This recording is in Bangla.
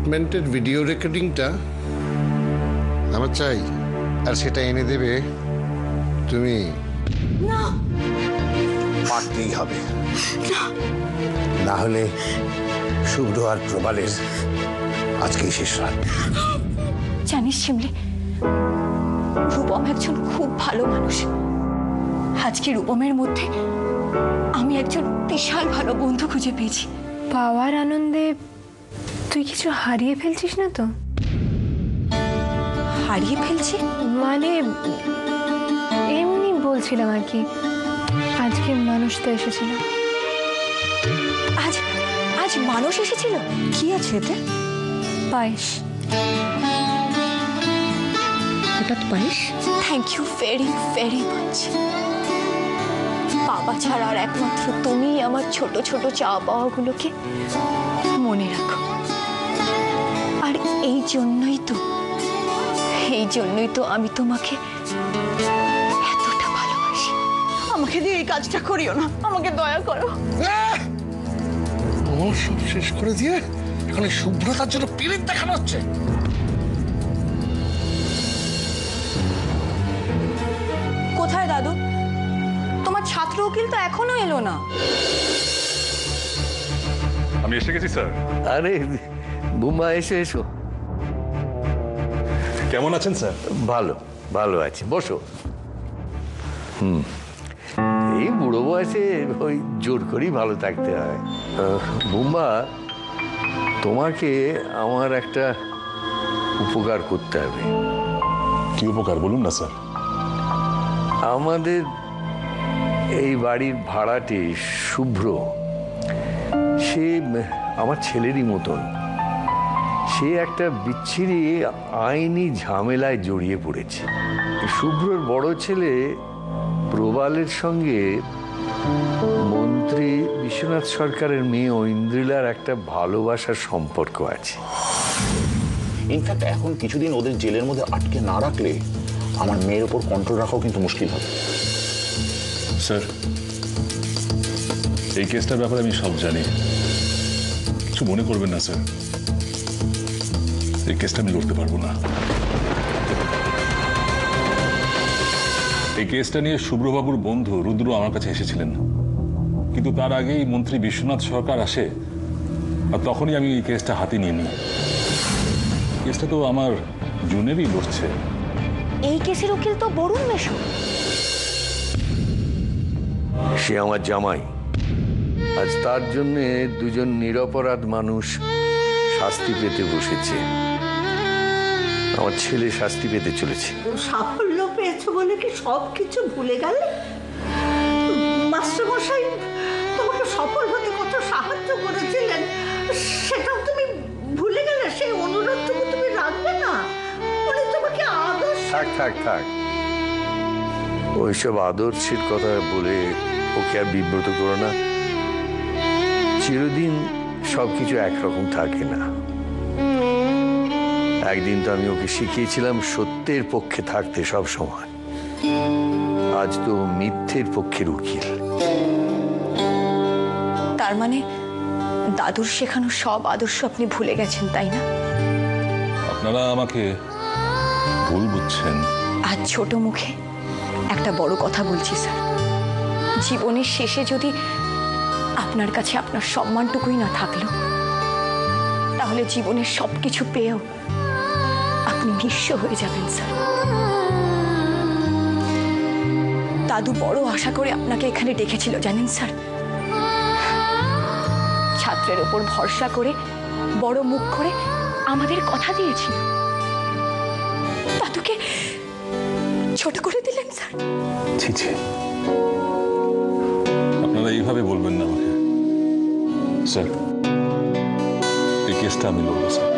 ট্রিটমেন্টের ভিডিও রেকর্ডিংটা আমার চাই, আর সেটা এনে দেবে তুমি। না, পারতেই হবে, না হলে শুভ্র আর প্রবালের আজকেই শেষ রাত। জানিস শিমলি, রূপম একজন খুব ভালো মানুষ। আজকে রূপমের মধ্যে আমি একজন বিশাল ভালো বন্ধু খুঁজে পেয়েছি। পাওয়ার আনন্দে তুই কিছু হারিয়ে ফেলছিস না তো? হারিয়ে ফেলছি মানে এমনি বলছিলাম আর কি। আজকে মানুষ তো এসেছিল। আজ আজ মানুষ এসেছিল? কি আছে এতে? পায়েস। হঠাৎ পায়েস? Thank you very very much. বাবা ছাড়া আর একমাত্র তুমি আমার ছোট ছোট চাওয়া পাওয়াগুলোকে মনে রাখো। আর এই জন্যই তো আমি তোমাকে এতটা ভালোবাসি। আমাকে দিয়ে এই কাজটা করিও না, আমাকে দয়া করো। সব শেষ করে দিয়ে এখন শুভ্রতার জন্য পিরিত দেখানো হচ্ছে। কোথায় দাদু? তোমার ছাত্র উকিল তো এখনো এলো না। আমি এসে গেছি স্যার। আরে বুম্বা, এসো এসো। কেমন আছেন স্যার? ভালো ভালো আছি, বসো। এই বুড়ো বয়সে ওই জোর করেই ভালো থাকতে হয়। বুম্বা, তোমাকে আমার একটা উপকার করতে হবে। কি উপকার বলুন না স্যার। আমাদের এই বাড়ির ভাড়াটে শুভ্র, সে আমার ছেলেরই মতন। সে একটা বিচ্ছিরি আইনি ঝামেলায় জড়িয়ে পড়েছে। শুভ্রর বড় ছেলে প্রবালের সঙ্গে মন্ত্রী বিশ্বনাথ সরকারের মেয়ে ঐন্দ্রিলার একটা ভালোবাসার সম্পর্ক আছে। ইনফ্যাক্ট এখন কিছুদিন ওদের জেলের মধ্যে আটকে না রাখলে আমার মেয়ের উপর কন্ট্রোল রাখাও কিন্তু মুশকিল হবে। স্যার, এই কেসটার ব্যাপারে আমি সব জানি, কিছু মনে করবেন না স্যার। এই কেসটা আমি লড়তে পারবো না। এই কেসটা নিয়ে শুভ্রবাবুর বন্ধু রুদ্র আমার কাছে এসেছিলেন, কিন্তু তার আগেই মন্ত্রী বিশ্বনাথ সরকার আসে, আর তখনই আমি এই কেসটা হাতে নিয়ে নিই। কেসটা তো আমার জুনেরই লড়ছে। এই কেসের উকিল তো বরুণ মেশো। সে আমার জামাই। আজ তার জন্য দুজন নিরপরাধ মানুষ শাস্তি পেতে বসেছে। আমার ছেলে শাস্তি পেতে চলেছে। সাফল্য পেয়েছো বলে কি সবকিছু ভুলে গেলে? মাস্টারমশাই তোমাকে সফল হতে কত সাহায্য করেছিলেন, সেটাও তুমি ভুলে গেলে? সেই অনুরোধটুকু তুমি রাখবে না? উনি তোমাকে আদর্শ। থাক থাক থাক, ওইসব আদর্শের কথা বলে ওকে আর বিব্রত করো না। চিরদিন সবকিছু একরকম থাকে না। একদিন তো আমি ওকে শিখিয়েছিলাম সত্যের পক্ষে থাকতে সব সময়। আজ তো মিথ্যের পক্ষের উকিল। তার মানে দাদুর শেখানো সব আদর্শ আপনি ভুলে গেছেন, তাই না? আপনারা আমাকে ভুল বুঝছেন। আজ ছোট মুখে একটা বড় কথা বলছি স্যার। জীবনের শেষে যদি আপনার কাছে আপনার সম্মানটুকুই না থাকলো, তাহলে জীবনের সবকিছু পেয়েও আপনি নিঃস্ব হয়ে যাবেন স্যার। দাদু বড় আশা করে আপনাকে এখানে ডেকেছিল জানেন স্যার। ছাত্রের ওপর ভরসা করে বড় মুখ করে আমাদের কথা দিয়েছিল। দাদুকে ছোট করে দিলেন স্যার। ছি ছি, আপনারা এইভাবে বলবেন না আমাকে স্যার। এই কেসটা আমি লড়বো স্যার।